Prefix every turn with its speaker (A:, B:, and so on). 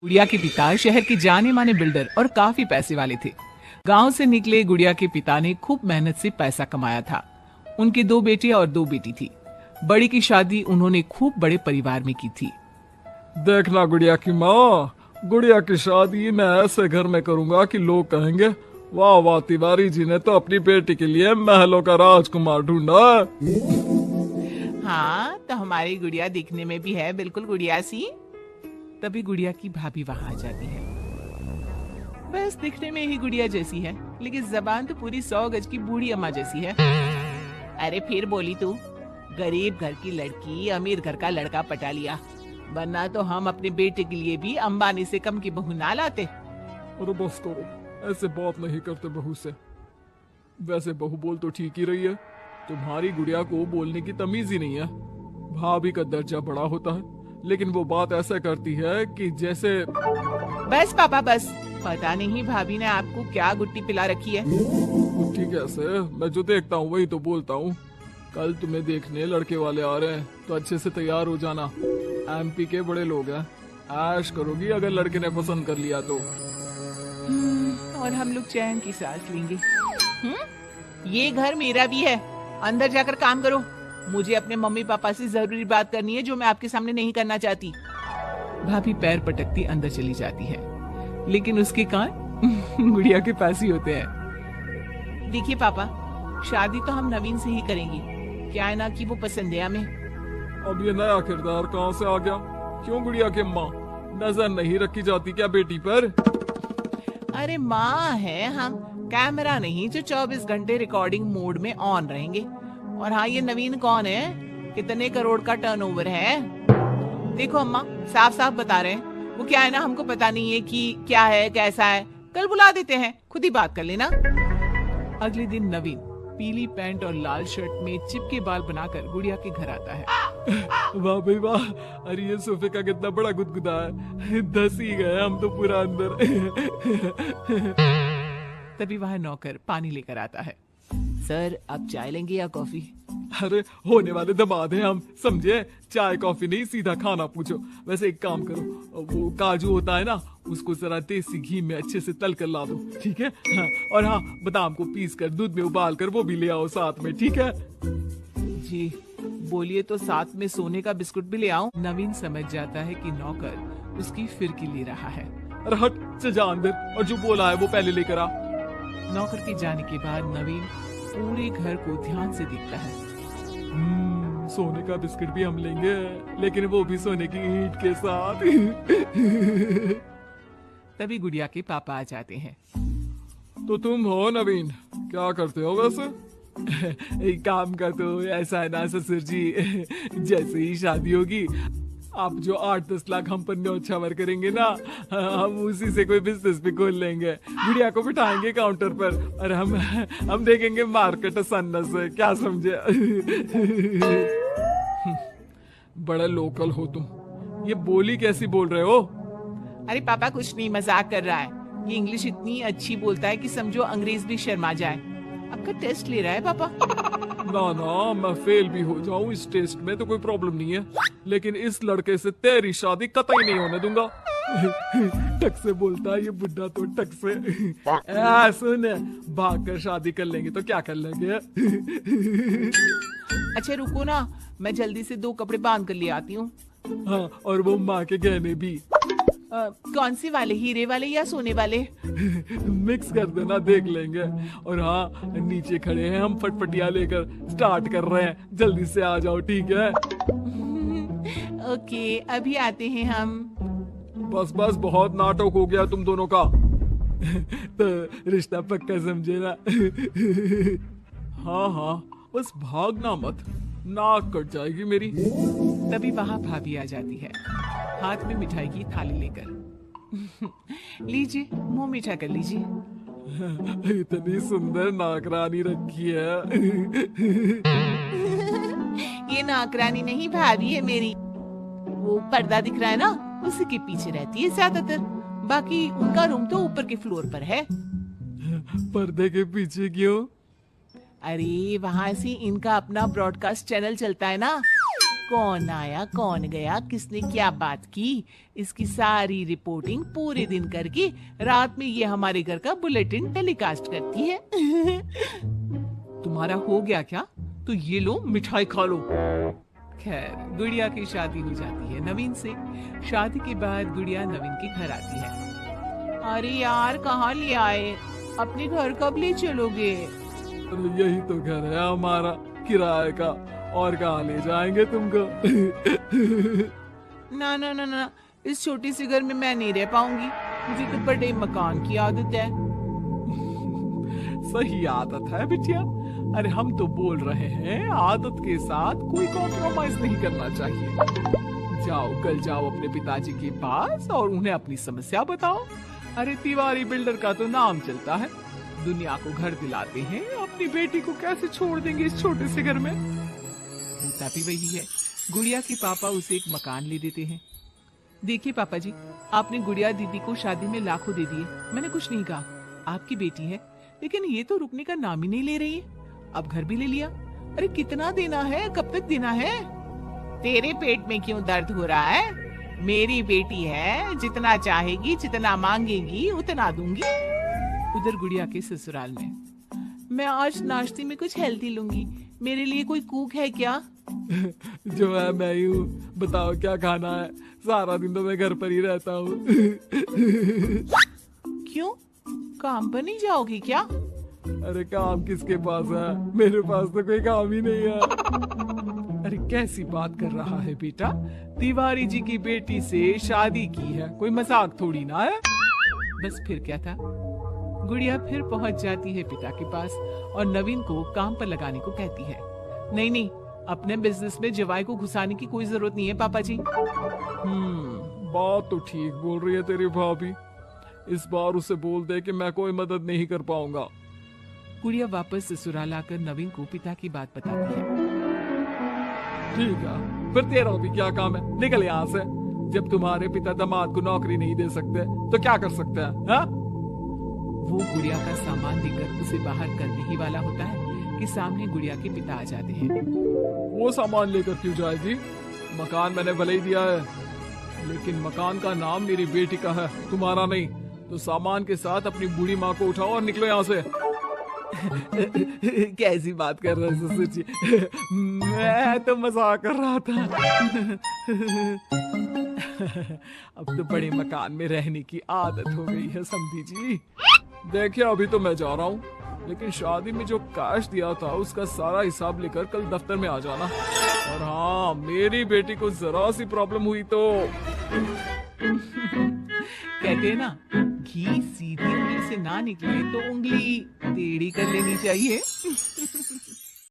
A: गुड़िया के पिता शहर के जाने माने बिल्डर और काफी पैसे वाले थे। गांव से निकले गुड़िया के पिता ने खूब मेहनत से पैसा कमाया था। उनके 2 बेटे और 2 बेटी थी। बड़ी की शादी उन्होंने खूब बड़े परिवार में की थी।
B: देखना गुड़िया की माँ, गुड़िया की शादी मैं ऐसे घर में करूंगा कि लोग कहेंगे वाह वाह, तिवारी जी ने तो अपनी बेटी के लिए महलों का राजकुमार ढूंढा।
A: हाँ, तो हमारी गुड़िया दिखने में भी है बिल्कुल गुड़िया सी। तभी गुड़िया की भाभी वहां आ जाती है। बस दिखने में ही गुड़िया जैसी है, लेकिन जबान तो पूरी 100 गज की बूढ़ी अम्मा जैसी है। अरे फिर बोली तू, गरीब घर की लड़की अमीर घर का लड़का पटा लिया, वरना तो हम अपने बेटे के लिए भी अंबानी से कम की बहू ना लाते।
B: अरे बस करो, ऐसे बात नहीं करते बहू से। वैसे बहू बोल तो ठीक ही रही है, तुम्हारी गुड़िया को बोलने की तमीज ही नहीं है। भाभी का दर्जा बड़ा होता है, लेकिन वो बात ऐसा करती है कि जैसे।
A: बस पापा बस, पता नहीं भाभी ने आपको क्या गुट्टी पिला रखी है।
B: गुट्टी कैसे? मैं जो देखता हूँ वही तो बोलता हूँ। कल तुम्हें देखने लड़के वाले आ रहे हैं, तो अच्छे से तैयार हो जाना। एमपी के बड़े लोग हैं, ऐश करोगी अगर लड़के ने पसंद कर लिया तो।
A: और हम लोग चैन की सांस लेंगे। ये घर मेरा भी है, अंदर जाकर काम करो। मुझे अपने मम्मी पापा से जरूरी बात करनी है जो मैं आपके सामने नहीं करना चाहती। भाभी पैर पटकती अंदर चली जाती है, लेकिन उसके कान गुड़िया के पास ही होते हैं। देखिए पापा, शादी तो हम नवीन से ही करेंगे, क्या है ना कि वो पसंद है हमें।
B: अब ये नया किरदार कहाँ से आ गया? क्यों गुड़िया के माँ, नजर नहीं रखी जाती क्या बेटी पर?
A: अरे माँ है हम, कैमरा नहीं जो 24 घंटे रिकॉर्डिंग मोड में ऑन रहेंगे। और हाँ, ये नवीन कौन है, कितने करोड़ का टर्नओवर है? देखो अम्मा, साफ साफ बता रहे हैं, वो क्या है ना, हमको पता नहीं है कि क्या है कैसा है। कल बुला देते हैं, खुद ही बात कर लेना। अगले दिन नवीन पीली पैंट और लाल शर्ट में चिपके बाल बनाकर गुड़िया के घर आता है।
B: वाह भाई वाह, अरे ये सोफे का कितना बड़ा गुदगुदा है, धस ही गए हम तो पूरा अंदर।
A: तभी वह नौकर पानी लेकर आता है। सर, आप चाय लेंगे या कॉफी?
B: अरे होने वाले दामाद हैं हम, समझे? चाय कॉफी नहीं, सीधा खाना पूछो। वैसे एक काम करो, वो काजू होता है ना, उसको जरा देसी घी में अच्छे से तल कर ला दो, ठीक है? हाँ, और हाँ, बादाम को पीस कर दूध में उबाल कर वो भी ले आओ साथ में, ठीक है?
A: जी बोलिए, तो साथ में सोने का बिस्कुट भी ले आओ? नवीन समझ जाता है कि नौकर उसकी फिरकी ले रहा है।
B: अरे हट से जा अंदर, और जो बोला है वो पहले लेकर आ।
A: नौकर के जाने के बाद नवीन पूरे घर को ध्यान से देखता है।
B: सोने का बिस्किट भी हम लेंगे, लेकिन वो भी सोने की ईंट के साथ।
A: तभी गुड़िया के पापा आ जाते हैं।
B: तो तुम हो नवीन, क्या करते हो वैसे?
A: एक काम का तो ऐसा है ना ससुर जी, जैसे ही शादी होगी आप जो 8-10 लाख हम पर न्योछावर करेंगे ना, हम उसी से कोई बिजनेस भी खोल लेंगे। गुड़िया को बिठाएंगे काउंटर पर और हम देखेंगे मार्केट सन्ना से, क्या समझे?
B: बड़ा लोकल हो तुम, ये बोली कैसी बोल रहे हो?
A: अरे पापा कुछ नहीं, मजाक कर रहा है। ये इंग्लिश इतनी अच्छी बोलता है कि समझो अंग्रेज भी शर्मा जाए। आपका टेस्ट ले रहा है पापा?
B: ना ना, मैं फेल भी हो जाऊं इस टेस्ट में तो कोई प्रॉब्लम नहीं है, लेकिन इस लड़के से तेरी शादी कतई नहीं होने दूंगा। टक से बोलता है ये बुड्ढा तो, टक से। सुन, भाग कर शादी कर लेंगे तो क्या कर लेंगे?
A: अच्छा रुको ना, मैं जल्दी से 2 कपड़े बांध कर ले आती हूँ।
B: हाँ, और वो माँ के गहने भी।
A: कौन से वाले, हीरे वाले या सोने वाले?
B: मिक्स कर देना, देख लेंगे। और हाँ, नीचे खड़े हैं हम फटफटिया लेकर, स्टार्ट कर रहे हैं, जल्दी से आ जाओ, ठीक है?
A: ओके, अभी आते हैं हम।
B: बस बस, बहुत नाटक हो गया तुम दोनों का। तो रिश्ता पक्का समझे ना? हाँ हाँ, बस भागना मत, नाक कट जाएगी मेरी।
A: तभी वहाँ भाभी आ जाती है, हाथ में मिठाई की थाली लेकर। लीजिए, मुंह मीठा कर लीजिए।
B: इतनी सुंदर नाकरानी रखी है।
A: ये नाकरानी नहीं, भाभी है मेरी। वो पर्दा दिख रहा है ना, उसी के पीछे रहती है ज्यादातर। बाकी उनका रूम तो ऊपर के फ्लोर पर है।
B: पर्दे के पीछे क्यों?
A: अरे वहाँ से इनका अपना ब्रॉडकास्ट चैनल चलता है ना, कौन आया कौन गया, किसने क्या बात की, इसकी सारी रिपोर्टिंग पूरे दिन करके रात में ये हमारे घर का बुलेटिन टेलीकास्ट करती है।
B: तुम्हारा हो गया क्या? तो ये लो मिठाई खा लो।
A: खैर, गुड़िया की शादी हो जाती है नवीन से। शादी के बाद गुड़िया नवीन के घर आती है। अरे यार, कहाँ ले आए? अपने घर कब ले चलोगे?
B: अरे यही तो घर है हमारा किराए का, और कहाँ ले जाएंगे तुमको?
A: ना ना ना ना, इस छोटी सी घर में मैं नहीं रह पाऊंगी। मुझे तो बड़े मकान की आदत है।
B: सही आदत है बिटिया। अरे हम तो बोल रहे हैं आदत के साथ कोई कॉम्प्रोमाइज नहीं करना चाहिए। जाओ, कल जाओ अपने पिताजी के पास और उन्हें अपनी समस्या बताओ। अरे तिवारी बिल्डर का तो नाम चलता है, दुनिया को घर दिलाते हैं, अपनी बेटी को कैसे छोड़ देंगे इस छोटे से घर में?
A: होता भी वही है। गुड़िया के पापा उसे एक मकान ले देते हैं। देखिए पापा जी, आपने गुड़िया दीदी को शादी में लाखों दे दिए, मैंने कुछ नहीं कहा। आपकी बेटी है, लेकिन ये तो रुकने का नाम ही नहीं ले रही है। अब घर भी ले लिया। अरे कितना देना है, कब तक देना है? तेरे पेट में क्यों दर्द हो रहा है? मेरी बेटी है, जितना चाहेगी, जितना मांगेगी उतना दूंगी। उधर गुड़िया के ससुराल में, मैं आज नाश्ते में कुछ हेल्दी लूंगी, मेरे लिए कोई कुक है क्या?
B: जो है मैं ही हूँ, बताओ क्या खाना है? सारा दिन तो मैं घर पर ही रहता हूँ।
A: क्यों, काम पर नहीं जाओगी क्या?
B: अरे काम किसके पास है? मेरे पास तो कोई काम ही नहीं है। अरे कैसी बात कर रहा है बेटा? तिवारी जी की बेटी से शादी की है, कोई मजाक थोड़ी ना है।
A: बस फिर क्या था। गुड़िया फिर पहुंच जाती है पिता के पास और नवीन को काम पर लगाने को कहती है। नहीं नहीं, अपने बिजनेस में जवाई को घुसाने की कोई जरूरत नहीं है पापा जी।
B: बात तो ठीक बोल रही है तेरी भाभी। इस बार उसे बोल दे कि मैं कोई मदद नहीं कर पाऊंगा।
A: गुड़िया वापस ससुराल आकर नवीन को पिता की बात बताती है।
B: ठीक है, फिर तेरा भी क्या काम है? निकल यहाँ से। जब तुम्हारे पिता दामाद को नौकरी नहीं दे सकते तो क्या कर सकते हैं? हाँ?
A: वो गुड़िया का सामान देकर उसे बाहर करने ही वाला होता है कि सामने गुड़िया के पिता आ जाते हैं।
B: वो सामान लेकर क्यों जाएगी? मकान मैंने भले ही दिया है, लेकिन मकान का नाम मेरी बेटी का है, तुम्हारा नहीं। तो सामान के साथ अपनी बूढ़ी माँ को उठाओ और निकलो यहाँ से। कैसी बात कर रहे हो ससुर जी? मैं तो मजाक कर रहा था। अब तो बड़े मकान में रहने की आदत हो गई है समधी जी। देखिए, अभी तो मैं जा रहा हूँ, लेकिन शादी में जो कैश दिया था उसका सारा हिसाब लेकर कल दफ्तर में आ जाना। और हाँ, मेरी बेटी को जरा सी प्रॉब्लम हुई तो
A: कहते हैं ना, घी सीधी उंगली से ना निकले तो उंगली टेढ़ी कर लेनी चाहिए।